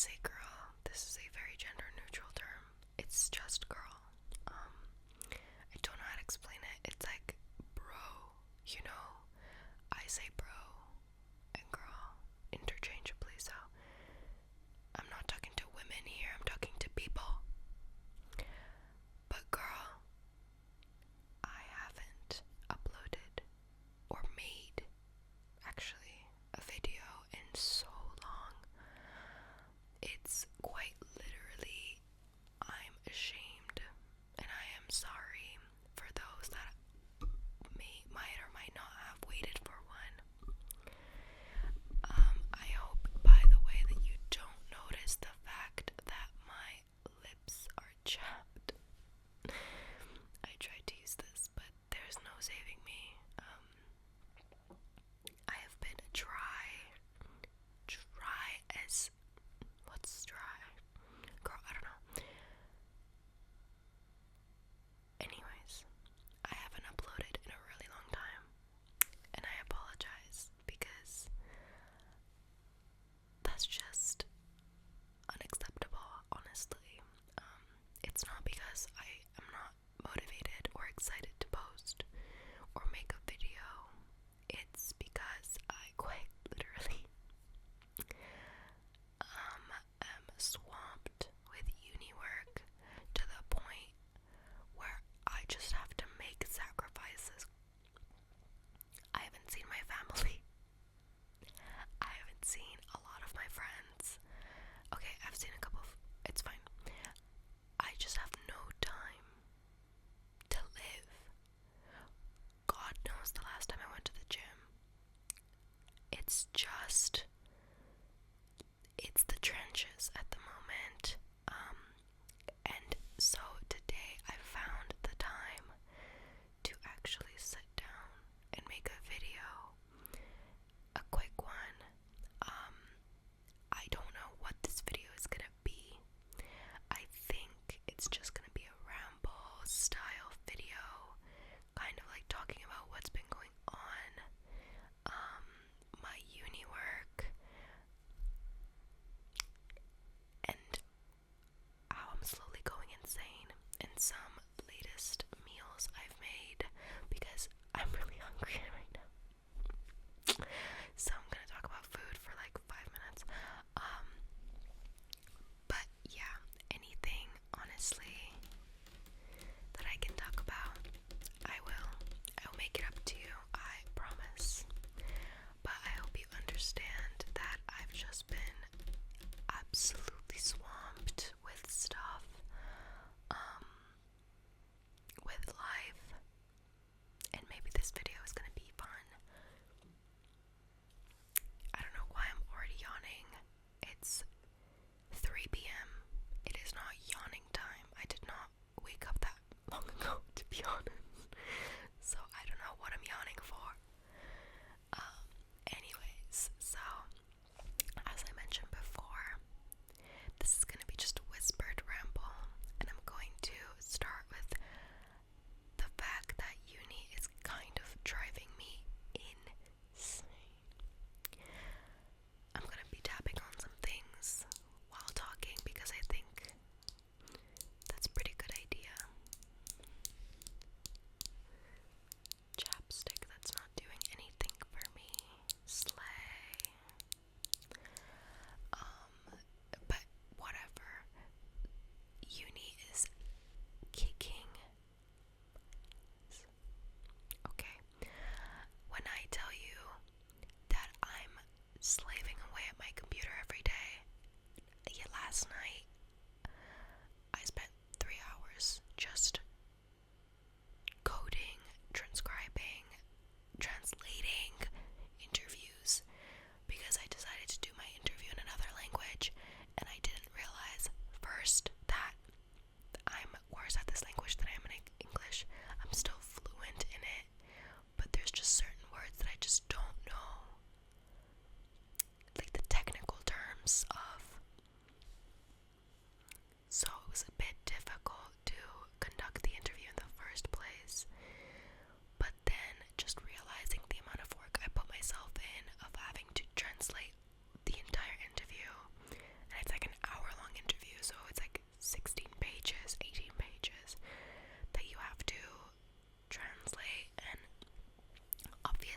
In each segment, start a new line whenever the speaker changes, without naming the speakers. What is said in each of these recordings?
say girl, this is a very gender neutral term. It's just girl. I don't know how to explain it. It's like bro, you know? I say bro and girl interchangeably, so I'm not talking to women here, I'm talking to people. But girl, I haven't uploaded or made, actually, a video in so long. It's quite literally, I'm ashamed, and I am sorry for those that might or might not have waited for one. I hope, by the way, that you don't notice the fact that my lips are chapped. I tried to use this, but there's no saving me. I have been dry as, what's dry? Girl, I don't know. Anyways, I haven't uploaded in a really long time, and I apologize because that's just unacceptable, honestly. It's not because I am not motivated or excited to post or make a video. It's because I quite literally am swamped with uni work to the point where I just have to make sacrifices. I haven't seen my family. I haven't seen a lot of my friends. Okay, I've seen a couple of, it's fine. I just have no time to live. God knows the last time I went to the gym. It's the trenches at the moment. And so today I found the time to actually sit down and make a video. A quick one. I don't know what this video is gonna be. I think it's just gonna be a ramble style video, kind of like talking about what's been going on, my uni work, and how I'm slowly going insane, and some latest meals I've made, because I'm really hungry right now. So I'm gonna talk about food for like 5 minutes. But yeah, anything, honestly, that I can talk about, I will. I'll make it up to you, I promise. But I hope you understand that I've just been absolutely swamped with stuff, with life, and maybe this video is gonna be fun. I don't know why I'm already yawning. It's 3 p.m. It is not yawning time. I did not wake up that long ago, to be honest. So I don't know what I'm yawning for. Anyways, so as I mentioned before, this is gonna be just a whispered ramble, and I'm going to start with the fact that uni is kind of driving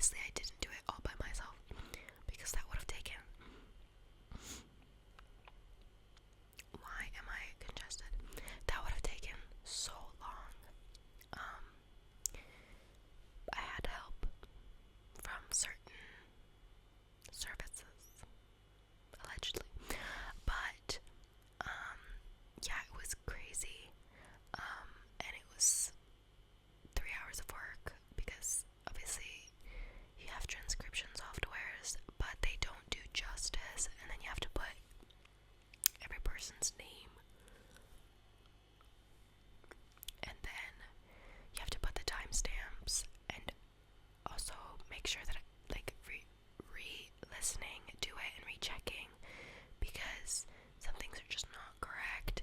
obviously I didn't do it all by myself because that would have taken. Why am I congested? That would have taken so long. I had help from certain services, allegedly, but yeah, it was crazy. And it was 3 hours of work because obviously you have transcription softwares, but they don't do justice, and then you have to put every person's name, and then you have to put the timestamps, and also make sure that like re-listening to it and rechecking, because some things are just not correct,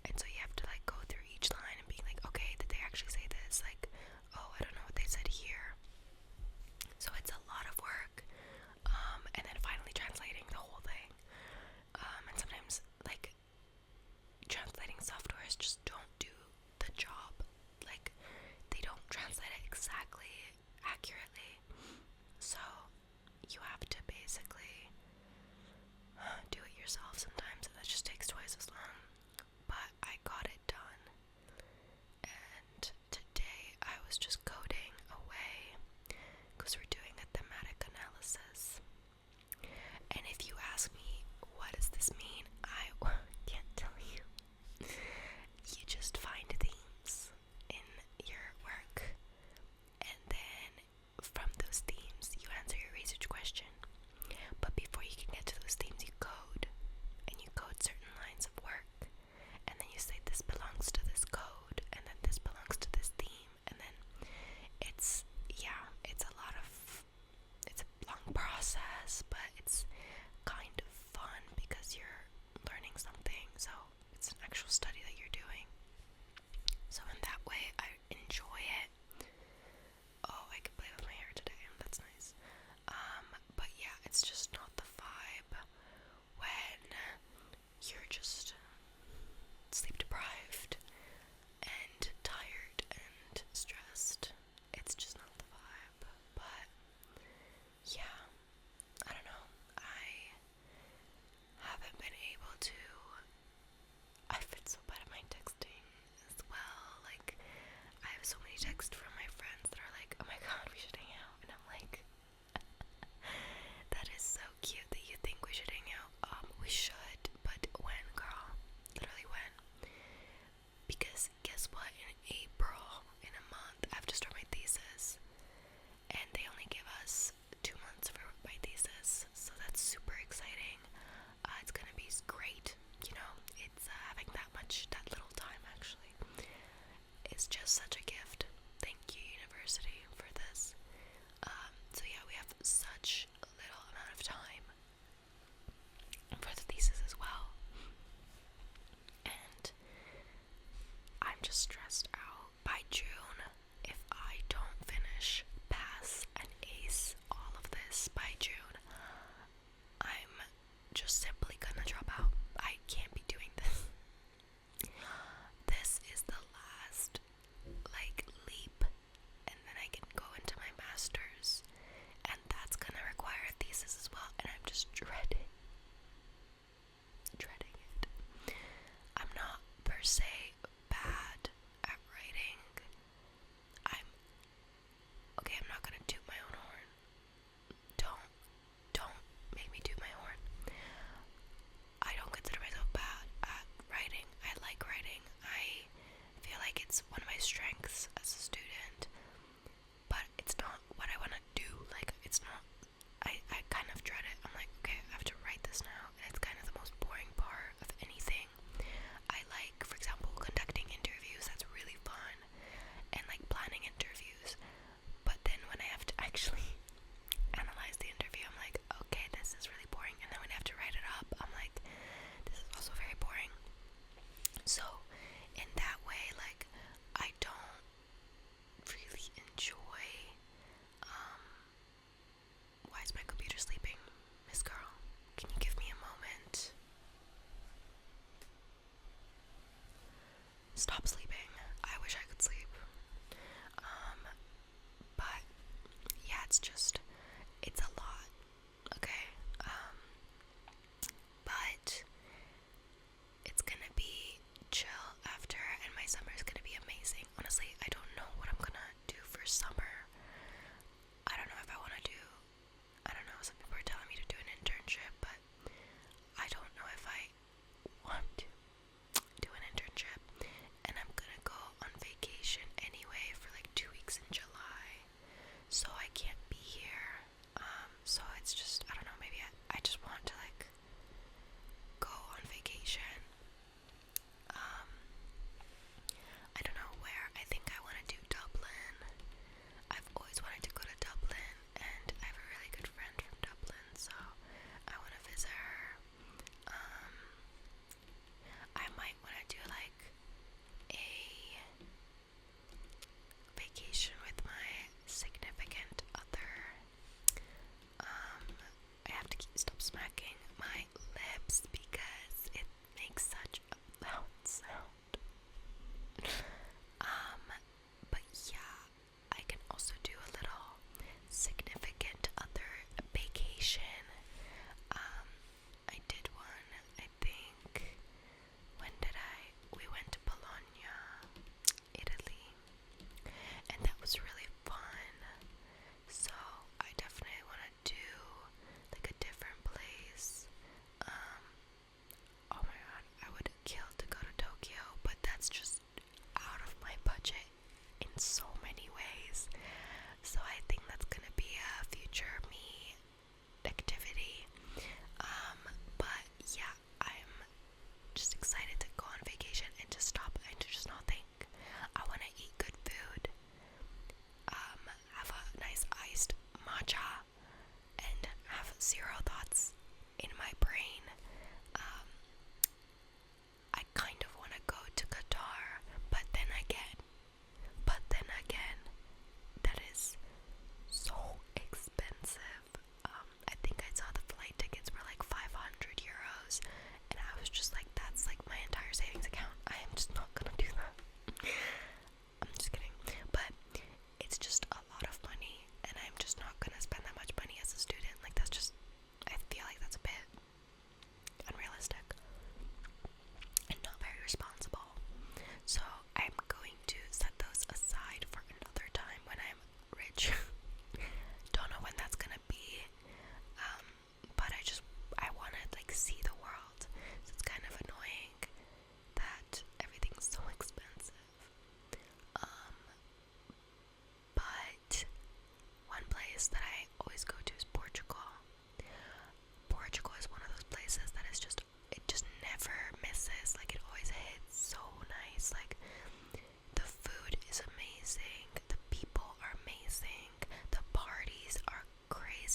and so you have to like go through each line and be like, okay, did they actually say this? Like, oh, I don't know what they said here. So it's a lot of work, and then finally translating the whole thing, and sometimes like translating softwares just don't do the job, like they don't translate it exactly accurately, so you have to basically do it yourself sometimes, and that just takes twice as long. But I got it done, and today I was just coding away because we're doing a thematic analysis. And if you ask me, what does this mean? I can't tell you. You just find themes in your work, and then from those themes, you answer your research question. But before you can get to those themes, you code, and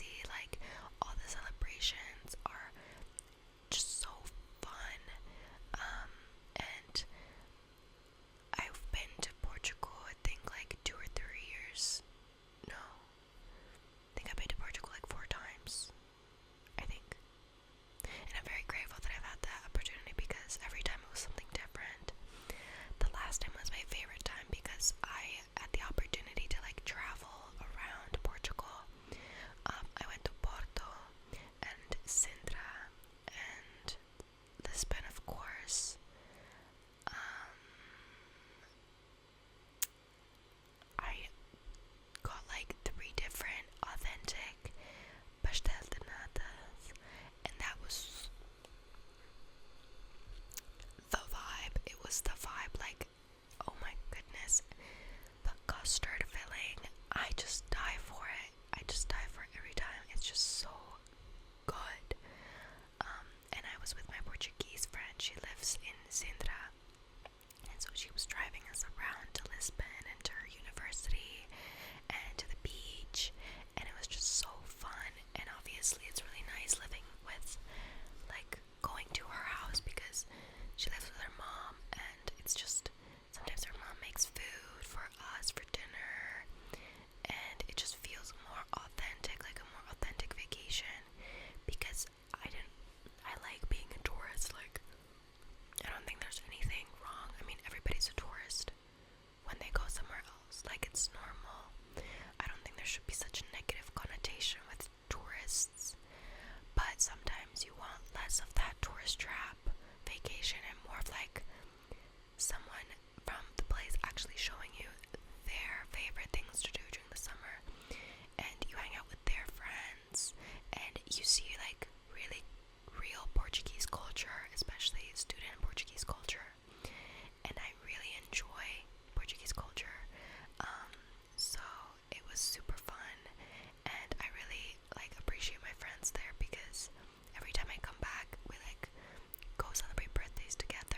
crazy. Like, all the celebrations are just so fun. And I've been to Portugal, I think, like 2 or 3 years. No. I think I've been to Portugal like 4 times. I think. And I'm very grateful that I've had that opportunity because every time it was something different. The last time was my favorite time because I had the opportunity to like travel around Portugal. I went to Porto and Sintra and Lisbon, of course. I got like 3 different authentic pastel de natas, and that was the vibe. It was the vibe, like, oh my goodness, the custard filling, I just die for it. I just die for it every time. It's just so good. And I was with my Portuguese friend. She lives in Sintra, and so she was driving us around to Lisbon and to her university and to the beach, and it was just so fun. And obviously it's really nice living with, like, going to her house because she lives with her mom, and it's just, sometimes her mom makes food for us for dinner, and it just feels more authentic, like a more authentic vacation, because I like being a tourist. Like, I don't think there's anything wrong. I mean, everybody's a tourist when they go somewhere else. Like, it's normal. I don't think there should be such a negative connotation with tourists. But sometimes you want less of that tourist trap vacation and more of like someone from the place actually showing you their favorite things to do during the summer. And you hang out with their friends and you see like really real Portuguese culture, especially student Portuguese culture. And I really enjoy Portuguese culture. So it was super fun, and I really like appreciate my friends there because every time I come back, we like go celebrate birthdays together.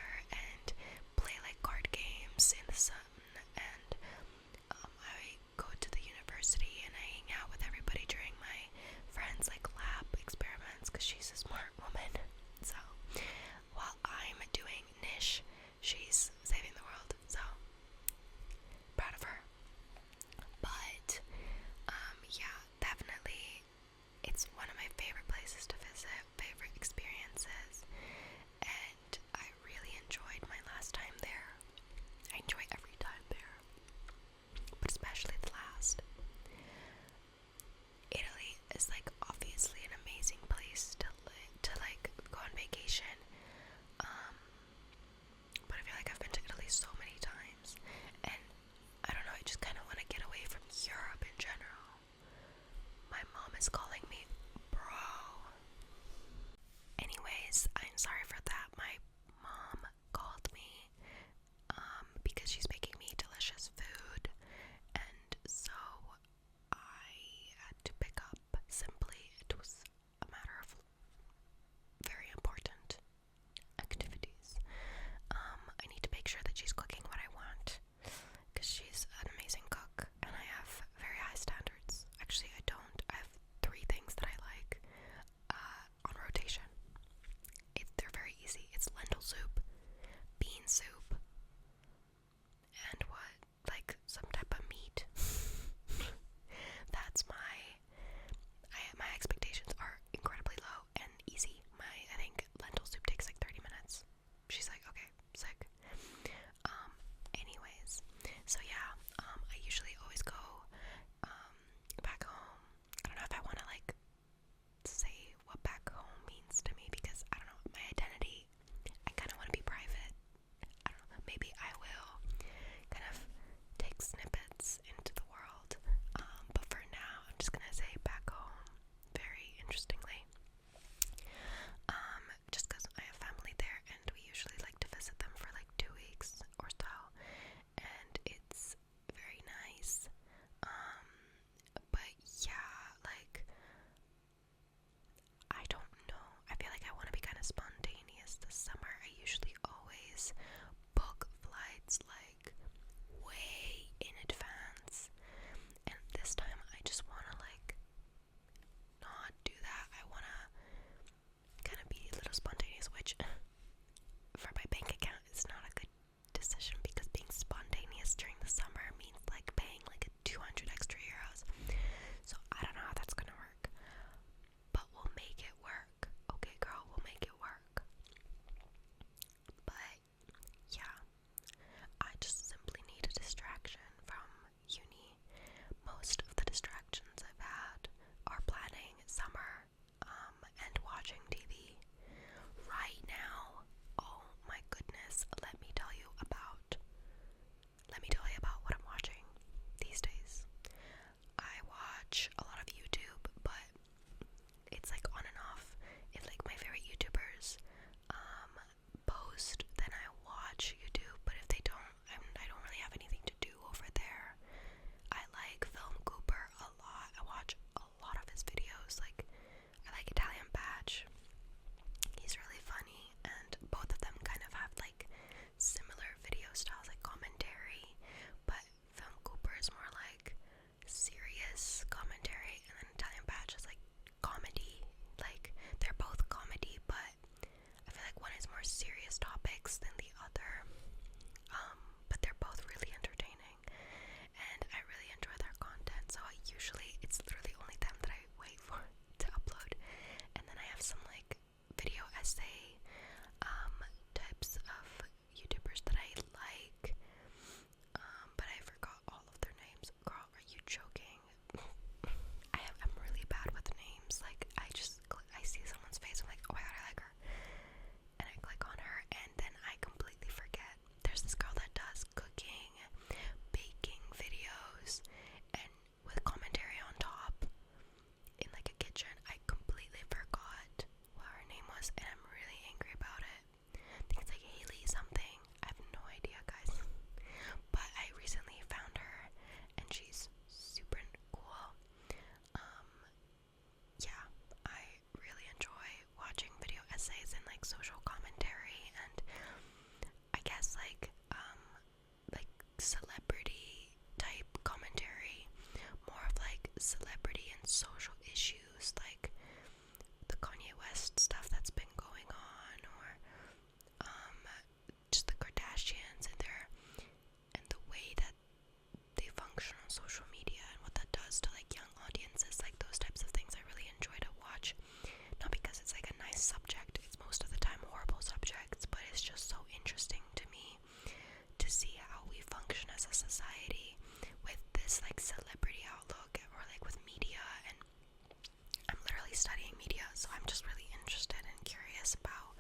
currently studying media, so I'm just really interested and curious about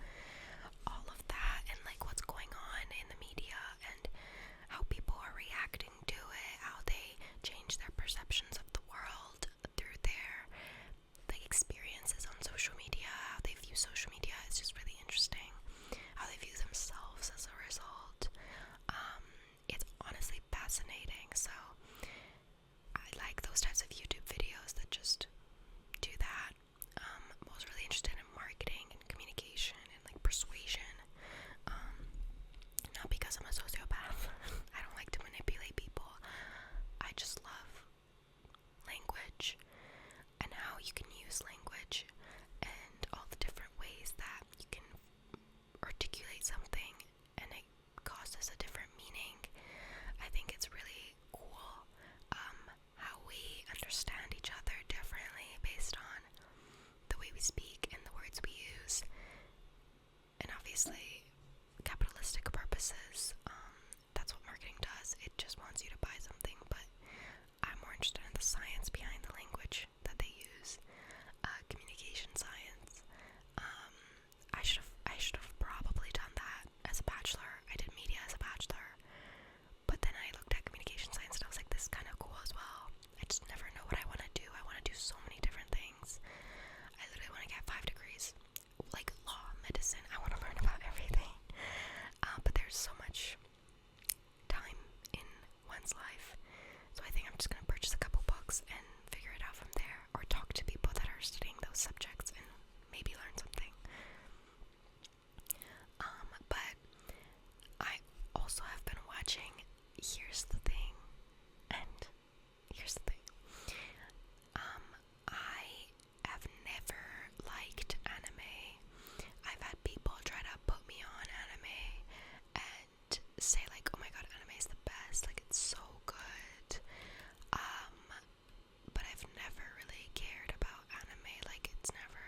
all of that and like what's going on in the media and how people are reacting to it, how they change their perceptions of the world through their like experiences on social media, how they view social media. It's just really interesting how they view themselves as a result. It's honestly fascinating. So I like those types of YouTube videos that just do that. I was really interested in marketing and communication and like persuasion. Not because I'm a sociopath. I don't like to manipulate people. I just love language and how you can use language and all the different ways that you can articulate something and it causes a different meaning. I think it's really cool how we understand each other differently based on the way we speak and the words we use. And obviously, capitalistic purposes, that's what marketing does. It just wants you to buy something, but I'm more interested in the science behind the language that they use, communication science. I should have probably done that as a bachelor. I did media as a bachelor, but then I looked at communication science and I was like, this is kind of cool as well. I just never know what I want to do. I want to do so many different things. I literally want to get 5 degrees, like law, medicine. I want to learn about everything. But there's so much time in one's life, so I think I'm just gonna purchase a couple books and figure it out from there, or talk to people that are studying those subjects and maybe learn something. But I also have been watching. Here's the thing, and here's the thing. I have never liked anime. I've had people try to put me on anime and say like, oh my god, anime is the best, like it's so good. But I've never really cared about anime. Like it's never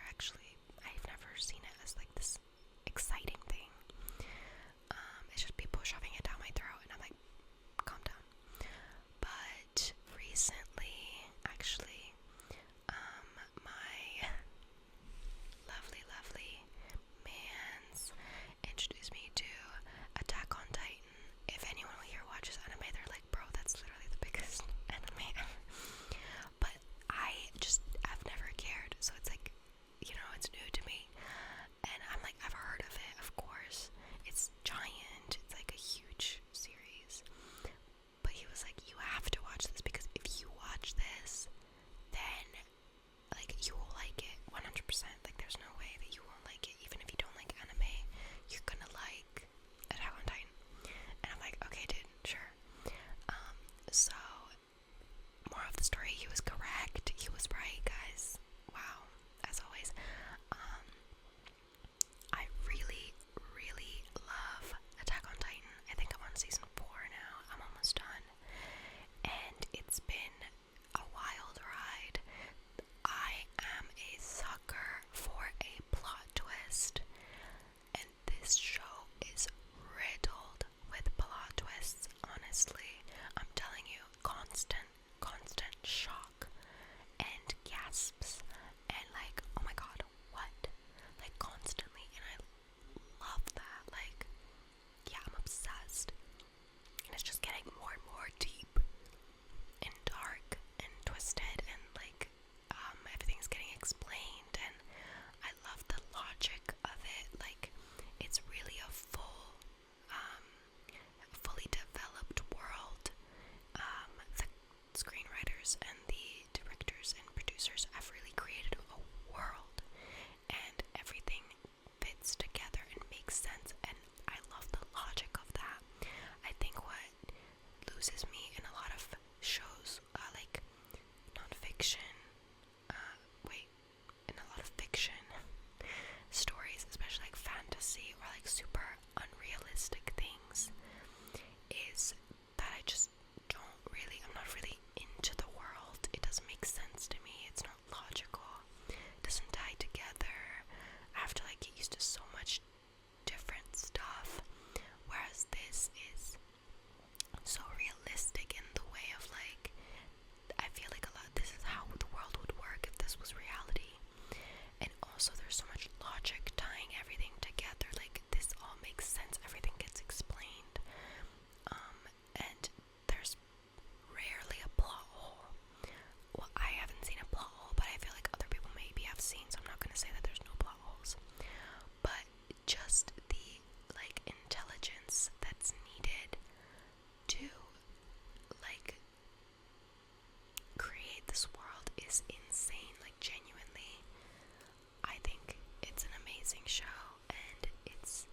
show, and it's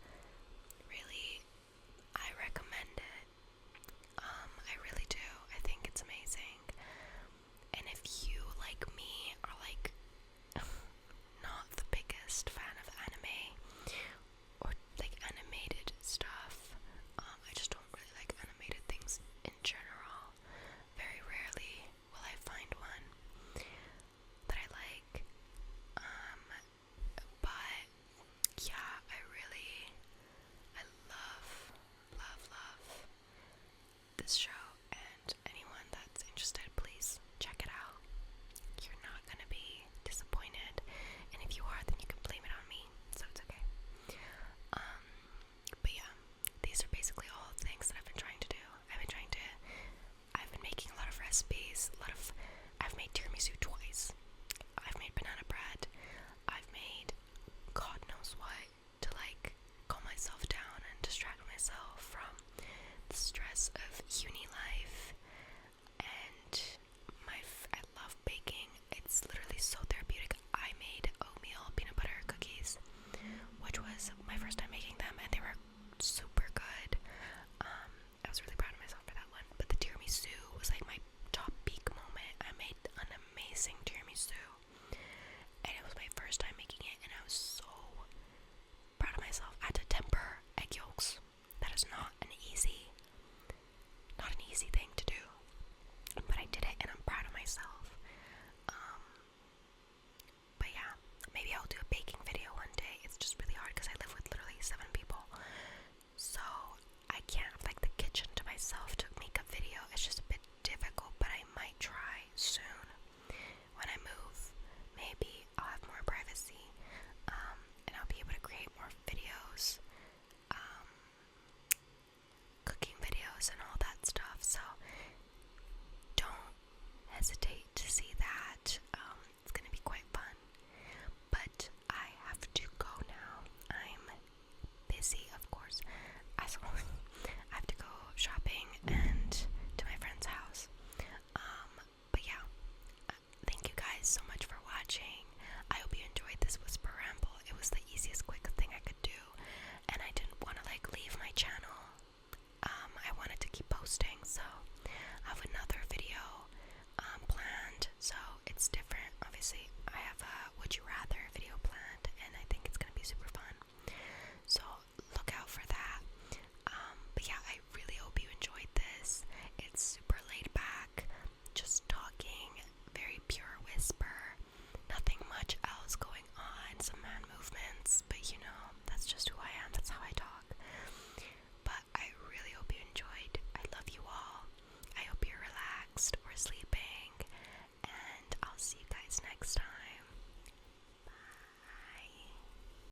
really, I recommend it. I really do. I think it's amazing. And if you, like me, are like not the biggest fan of anime or like animated stuff, I just don't really like animated things in general. Very rarely will I find one that I like. But yeah, I love this show, and anyone that's interested, please check it out. You're not gonna be disappointed, and if you are, then you can blame it on me, so it's okay. But yeah, these are basically all things that I've been trying to do. I've been making a lot of recipes, I've made tiramisu twice. I've made banana bread. I've made God knows what to like calm myself down and distract myself from the stress of uni life. And I love baking. It's literally so therapeutic. I made oatmeal peanut butter cookies, which was my first